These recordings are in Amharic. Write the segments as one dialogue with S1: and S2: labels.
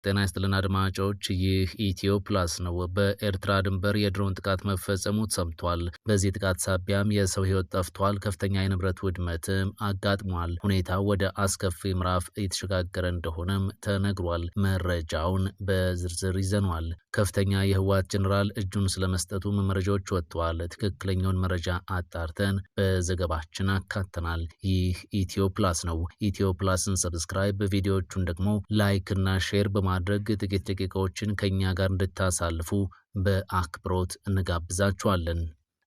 S1: ጤና ይስጥልን አድማጮች፣ ይህ ኢትዮ ፕላስ ነው። በኤርትራ ድንበር የድሮን ጥቃት መፈጸሙ ሰምቷል። በዚህ ጥቃት ሳቢያም የሰው ሕይወት ጠፍቷል፣ ከፍተኛ የንብረት ውድመትም አጋጥሟል። ሁኔታው ወደ አስከፊ ምዕራፍ እየተሸጋገረ እንደሆነም ተነግሯል። መረጃውን በዝርዝር ይዘኗል። ከፍተኛ የህወሓት ጀኔራል እጁን ስለመስጠቱ መረጃዎች ወጥተዋል። ትክክለኛውን መረጃ አጣርተን በዘገባችን አካተናል። ይህ ኢትዮ ፕላስ ነው። ኢትዮ ፕላስን ሰብስክራይብ፣ ቪዲዮዎቹን ደግሞ ላይክ እና ሼር በማድረግ ጥቂት ደቂቃዎችን ከኛ ጋር እንድታሳልፉ በአክብሮት እንጋብዛችኋለን።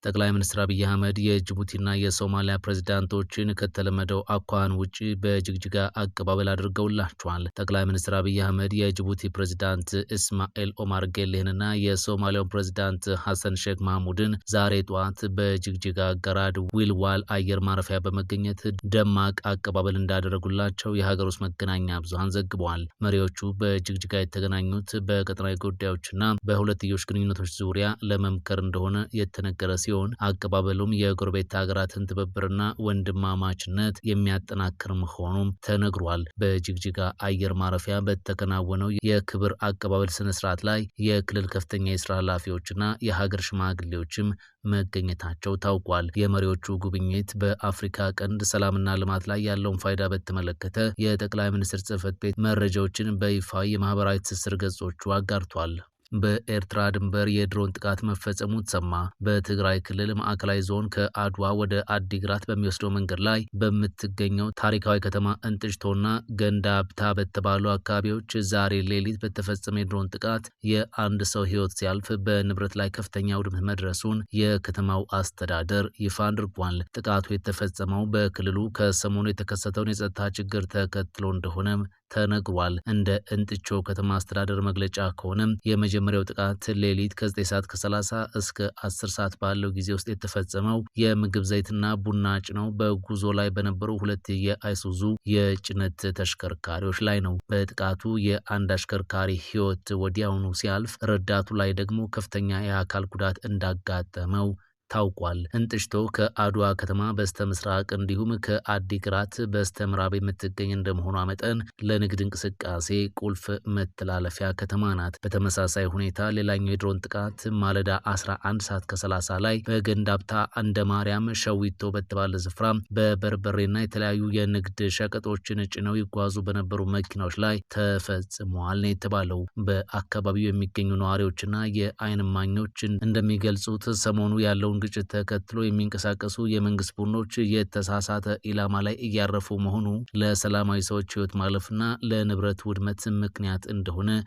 S1: ጠቅላይ ሚኒስትር አብይ አህመድ የጅቡቲና የሶማሊያ ፕሬዝዳንቶችን ከተለመደው አኳኋን ውጪ በጅግጅጋ አቀባበል አድርገውላቸዋል። ጠቅላይ ሚኒስትር አብይ አህመድ የጅቡቲ ፕሬዝዳንት እስማኤል ኦማር ጌሌህንና የሶማሊያው ፕሬዝዳንት ሐሰን ሼክ ማህሙድን ዛሬ ጠዋት በጅግጅጋ ገራድ ዊልዋል አየር ማረፊያ በመገኘት ደማቅ አቀባበል እንዳደረጉላቸው የሀገር ውስጥ መገናኛ ብዙሃን ዘግበዋል። መሪዎቹ በጅግጅጋ የተገናኙት በቀጠናዊ ጉዳዮችና በሁለትዮሽ ግንኙነቶች ዙሪያ ለመምከር እንደሆነ የተነገረ ሲሆን አቀባበሉም የጎረቤት ሀገራትን ትብብርና ወንድማማችነት የሚያጠናክር መሆኑም ተነግሯል። በጅግጅጋ አየር ማረፊያ በተከናወነው የክብር አቀባበል ስነስርዓት ላይ የክልል ከፍተኛ የስራ ኃላፊዎችና የሀገር ሽማግሌዎችም መገኘታቸው ታውቋል። የመሪዎቹ ጉብኝት በአፍሪካ ቀንድ ሰላምና ልማት ላይ ያለውን ፋይዳ በተመለከተ የጠቅላይ ሚኒስትር ጽህፈት ቤት መረጃዎችን በይፋ የማህበራዊ ትስስር ገጾቹ አጋርቷል። በኤርትራ ድንበር የድሮን ጥቃት መፈጸሙ ተሰማ። በትግራይ ክልል ማዕከላዊ ዞን ከአድዋ ወደ አዲግራት በሚወስደው መንገድ ላይ በምትገኘው ታሪካዊ ከተማ እንጥጭቶና ገንዳብታ በተባሉ አካባቢዎች ዛሬ ሌሊት በተፈጸመ የድሮን ጥቃት የአንድ ሰው ሕይወት ሲያልፍ በንብረት ላይ ከፍተኛ ውድመት መድረሱን የከተማው አስተዳደር ይፋ አድርጓል። ጥቃቱ የተፈጸመው በክልሉ ከሰሞኑ የተከሰተውን የጸጥታ ችግር ተከትሎ እንደሆነም ተነግሯል። እንደ እንጥቾ ከተማ አስተዳደር መግለጫ ከሆነም የመጀመሪያው ጥቃት ሌሊት ከ9 ሰዓት ከ30 እስከ 10 ሰዓት ባለው ጊዜ ውስጥ የተፈጸመው የምግብ ዘይትና ቡና ጭነው በጉዞ ላይ በነበሩ ሁለት የአይሱዙ የጭነት ተሽከርካሪዎች ላይ ነው። በጥቃቱ የአንድ አሽከርካሪ ሕይወት ወዲያውኑ ሲያልፍ፣ ረዳቱ ላይ ደግሞ ከፍተኛ የአካል ጉዳት እንዳጋጠመው ታውቋል። እንጥጭቶ ከአድዋ ከተማ በስተ ምስራቅ እንዲሁም ከአዲግራት በስተ ምዕራብ የምትገኝ እንደመሆኗ መጠን ለንግድ እንቅስቃሴ ቁልፍ መተላለፊያ ከተማ ናት። በተመሳሳይ ሁኔታ ሌላኛው የድሮን ጥቃት ማለዳ 11 ሰዓት ከ30 ላይ በገንዳብታ እንደ ማርያም ሸዊቶ በተባለ ስፍራ በበርበሬና የተለያዩ የንግድ ሸቀጦችን ጭነው ይጓዙ በነበሩ መኪናዎች ላይ ተፈጽሟል ነው የተባለው። በአካባቢው የሚገኙ ነዋሪዎችና የዓይን እማኞች እንደሚገልጹት ሰሞኑ ያለውን ግጭት ተከትሎ የሚንቀሳቀሱ የመንግስት ቡድኖች የተሳሳተ ኢላማ ላይ እያረፉ መሆኑ ለሰላማዊ ሰዎች ሕይወት ማለፍና ለንብረት ውድመት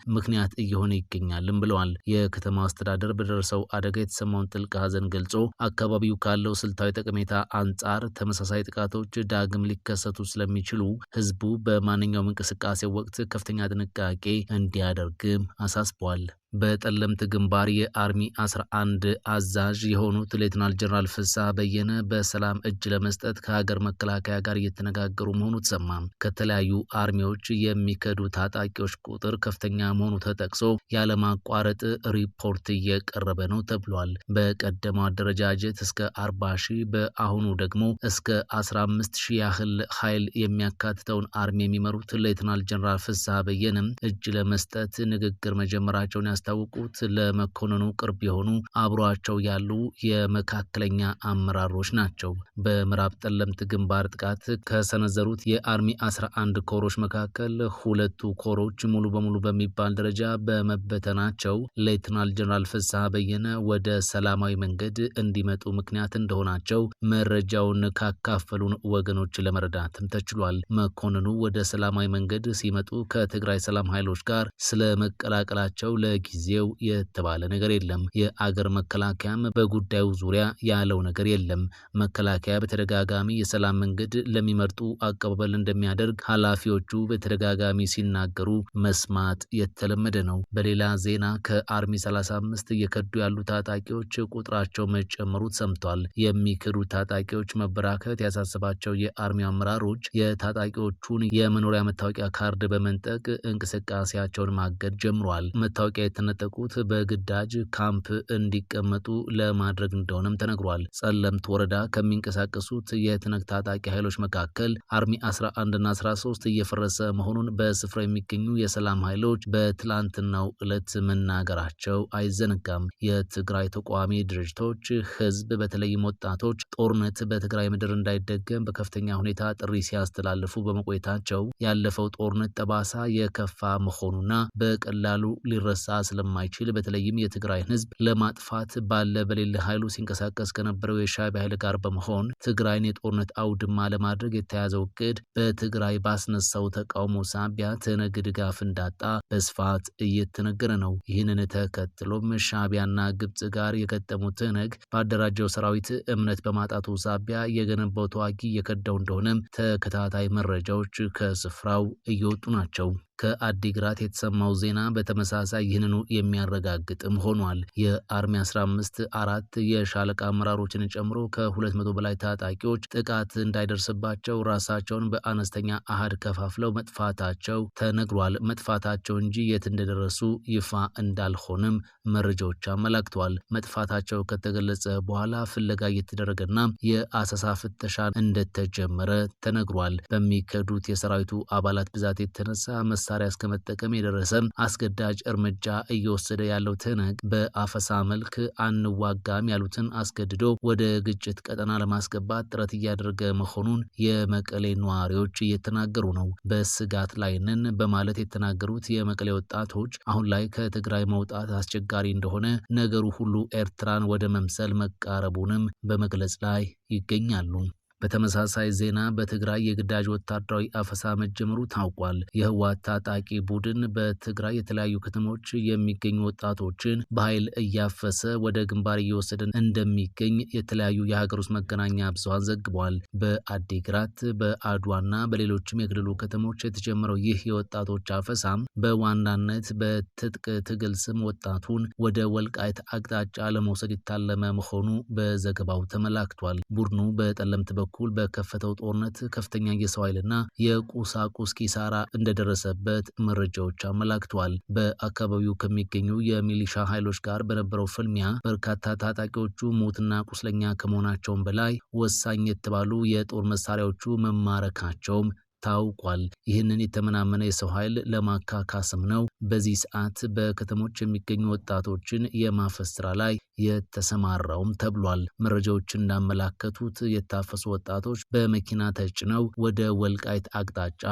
S1: ምክንያት እየሆነ ይገኛልም ብለዋል። የከተማው አስተዳደር በደረሰው አደጋ የተሰማውን ጥልቅ ሐዘን ገልጾ አካባቢው ካለው ስልታዊ ጠቀሜታ አንጻር ተመሳሳይ ጥቃቶች ዳግም ሊከሰቱ ስለሚችሉ ሕዝቡ በማንኛውም እንቅስቃሴ ወቅት ከፍተኛ ጥንቃቄ እንዲያደርግም አሳስቧል። በጠለምት ግንባር የአርሚ 11 አዛዥ የሆኑት ሌተናል ጀነራል ፍስሐ በየነ በሰላም እጅ ለመስጠት ከሀገር መከላከያ ጋር እየተነጋገሩ መሆኑ ተሰማ። ከተለያዩ አርሚዎች የሚከዱ ታጣቂዎች ቁጥር ከፍተኛ መሆኑ ተጠቅሶ ያለማቋረጥ ሪፖርት እየቀረበ ነው ተብሏል። በቀደመው አደረጃጀት እስከ 40 ሺህ በአሁኑ ደግሞ እስከ 15 ሺህ ያህል ኃይል የሚያካትተውን አርሚ የሚመሩት ሌተናል ጀነራል ፍስሐ በየነም እጅ ለመስጠት ንግግር መጀመራቸውን ያስታወቁት ለመኮንኑ ቅርብ የሆኑ አብሯቸው ያሉ የመካከለኛ አመራሮች ናቸው። በምዕራብ ጠለምት ግንባር ጥቃት ከሰነዘሩት የአርሚ 11 ኮሮች መካከል ሁለቱ ኮሮች ሙሉ በሙሉ በሚባል ደረጃ በመበተናቸው ሌተናል ጀነራል ፍስሐ በየነ ወደ ሰላማዊ መንገድ እንዲመጡ ምክንያት እንደሆናቸው መረጃውን ካካፈሉን ወገኖች ለመረዳትም ተችሏል። መኮንኑ ወደ ሰላማዊ መንገድ ሲመጡ ከትግራይ ሰላም ኃይሎች ጋር ስለመቀላቀላቸው ጊዜው የተባለ ነገር የለም። የአገር መከላከያም በጉዳዩ ዙሪያ ያለው ነገር የለም። መከላከያ በተደጋጋሚ የሰላም መንገድ ለሚመርጡ አቀባበል እንደሚያደርግ ኃላፊዎቹ በተደጋጋሚ ሲናገሩ መስማት የተለመደ ነው። በሌላ ዜና ከአርሚ 35 እየከዱ ያሉ ታጣቂዎች ቁጥራቸው መጨመሩ ሰምቷል። የሚክዱ ታጣቂዎች መበራከት ያሳሰባቸው የአርሚው አመራሮች የታጣቂዎቹን የመኖሪያ መታወቂያ ካርድ በመንጠቅ እንቅስቃሴያቸውን ማገድ ጀምሯል። መታወቂያ የተነጠቁት በግዳጅ ካምፕ እንዲቀመጡ ለማድረግ እንደሆነም ተነግሯል። ጸለምት ወረዳ ከሚንቀሳቀሱት የትነግ ታጣቂ ኃይሎች መካከል አርሚ 11 እና 13 እየፈረሰ መሆኑን በስፍራ የሚገኙ የሰላም ኃይሎች በትላንትናው ዕለት መናገራቸው አይዘነጋም። የትግራይ ተቋሚ ድርጅቶች ህዝብ በተለይም ወጣቶች ጦርነት በትግራይ ምድር እንዳይደገም በከፍተኛ ሁኔታ ጥሪ ሲያስተላልፉ በመቆየታቸው ያለፈው ጦርነት ጠባሳ የከፋ መሆኑና በቀላሉ ሊረሳ ስለማይችል በተለይም የትግራይን ህዝብ ለማጥፋት ባለ በሌለ ኃይሉ ሲንቀሳቀስ ከነበረው የሻዕቢያ ኃይል ጋር በመሆን ትግራይን የጦርነት አውድማ ለማድረግ የተያዘው እቅድ በትግራይ ባስነሳው ተቃውሞ ሳቢያ ትነግ ድጋፍ እንዳጣ በስፋት እየተነገረ ነው። ይህንን ተከትሎም ሻዕቢያና ግብጽ ጋር የገጠሙት ትነግ ባደራጀው ሰራዊት እምነት በማጣቱ ሳቢያ የገነባው ተዋጊ እየከዳው እንደሆነም ተከታታይ መረጃዎች ከስፍራው እየወጡ ናቸው። ከአዲግራት የተሰማው ዜና በተመሳሳይ ይህንኑ የሚያረጋግጥም ሆኗል። የአርሚ 15 አራት የሻለቃ አመራሮችን ጨምሮ ከ200 በላይ ታጣቂዎች ጥቃት እንዳይደርስባቸው ራሳቸውን በአነስተኛ አሃድ ከፋፍለው መጥፋታቸው ተነግሯል። መጥፋታቸው እንጂ የት እንደደረሱ ይፋ እንዳልሆነም መረጃዎች አመላክተዋል። መጥፋታቸው ከተገለጸ በኋላ ፍለጋ እየተደረገና የአሰሳ ፍተሻ እንደተጀመረ ተነግሯል። በሚከዱት የሰራዊቱ አባላት ብዛት የተነሳ መሳሪያ እስከመጠቀም የደረሰ አስገዳጅ እርምጃ እየወሰደ ያለው ትነግ በአፈሳ መልክ አንዋጋም ያሉትን አስገድዶ ወደ ግጭት ቀጠና ለማስገባት ጥረት እያደረገ መሆኑን የመቀሌ ነዋሪዎች እየተናገሩ ነው። በስጋት ላይ ነን በማለት የተናገሩት የመቀሌ ወጣቶች አሁን ላይ ከትግራይ መውጣት አስቸጋሪ እንደሆነ፣ ነገሩ ሁሉ ኤርትራን ወደ መምሰል መቃረቡንም በመግለጽ ላይ ይገኛሉ። በተመሳሳይ ዜና በትግራይ የግዳጅ ወታደራዊ አፈሳ መጀመሩ ታውቋል። የህወሓት ታጣቂ ቡድን በትግራይ የተለያዩ ከተሞች የሚገኙ ወጣቶችን በኃይል እያፈሰ ወደ ግንባር እየወሰደ እንደሚገኝ የተለያዩ የሀገር ውስጥ መገናኛ ብዙሃን ዘግበዋል። በአዲግራት በአድዋና በሌሎችም የክልሉ ከተሞች የተጀመረው ይህ የወጣቶች አፈሳም በዋናነት በትጥቅ ትግል ስም ወጣቱን ወደ ወልቃይት አቅጣጫ ለመውሰድ የታለመ መሆኑ በዘገባው ተመላክቷል። ቡድኑ በጠለምት በኩል በከፈተው ጦርነት ከፍተኛ የሰው ኃይልና የቁሳቁስ ኪሳራ እንደደረሰበት መረጃዎች አመላክተዋል። በአካባቢው ከሚገኙ የሚሊሻ ኃይሎች ጋር በነበረው ፍልሚያ በርካታ ታጣቂዎቹ ሞትና ቁስለኛ ከመሆናቸውም በላይ ወሳኝ የተባሉ የጦር መሳሪያዎቹ መማረካቸውም ታውቋል። ይህንን የተመናመነ የሰው ኃይል ለማካካስም ነው በዚህ ሰዓት በከተሞች የሚገኙ ወጣቶችን የማፈስ ስራ ላይ የተሰማራውም ተብሏል። መረጃዎች እንዳመላከቱት የታፈሱ ወጣቶች በመኪና ተጭነው ወደ ወልቃይት አቅጣጫ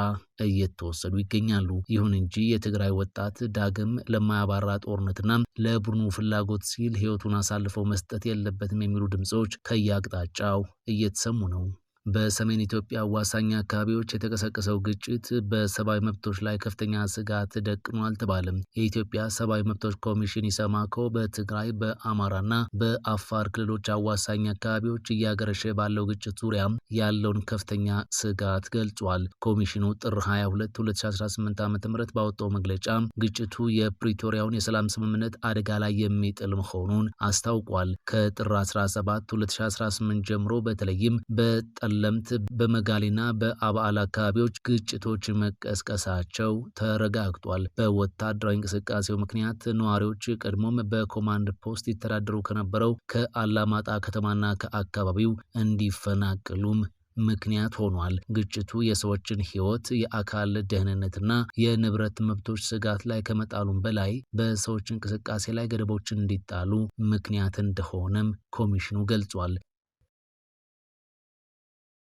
S1: እየተወሰዱ ይገኛሉ። ይሁን እንጂ የትግራይ ወጣት ዳግም ለማያባራ ጦርነትና ለቡድኑ ፍላጎት ሲል ሕይወቱን አሳልፈው መስጠት የለበትም የሚሉ ድምጾች ከየአቅጣጫው እየተሰሙ ነው። በሰሜን ኢትዮጵያ አዋሳኝ አካባቢዎች የተቀሰቀሰው ግጭት በሰብአዊ መብቶች ላይ ከፍተኛ ስጋት ደቅኖ አልተባለም። የኢትዮጵያ ሰብአዊ መብቶች ኮሚሽን ኢሰማኮ በትግራይ በአማራና በአፋር ክልሎች አዋሳኝ አካባቢዎች እያገረሸ ባለው ግጭት ዙሪያም ያለውን ከፍተኛ ስጋት ገልጿል። ኮሚሽኑ ጥር 22 2018 ዓ.ም ባወጣው መግለጫ ግጭቱ የፕሪቶሪያውን የሰላም ስምምነት አደጋ ላይ የሚጥል መሆኑን አስታውቋል። ከጥር 17 2018 ጀምሮ በተለይም በጠለምት በመጋሌና በአባዓላ አካባቢዎች ግጭቶች መቀስቀሳቸው ተረጋግጧል። በወታደራዊ እንቅስቃሴው ምክንያት ነዋሪዎች ቀድሞም በኮማንድ ፖስት ይተዳደሩ ከነበረው ከአላማጣ ከተማና ከአካባቢው እንዲፈናቀሉም ምክንያት ሆኗል። ግጭቱ የሰዎችን ሕይወት፣ የአካል ደህንነትና የንብረት መብቶች ስጋት ላይ ከመጣሉም በላይ በሰዎች እንቅስቃሴ ላይ ገደቦችን እንዲጣሉ ምክንያት እንደሆነም ኮሚሽኑ ገልጿል።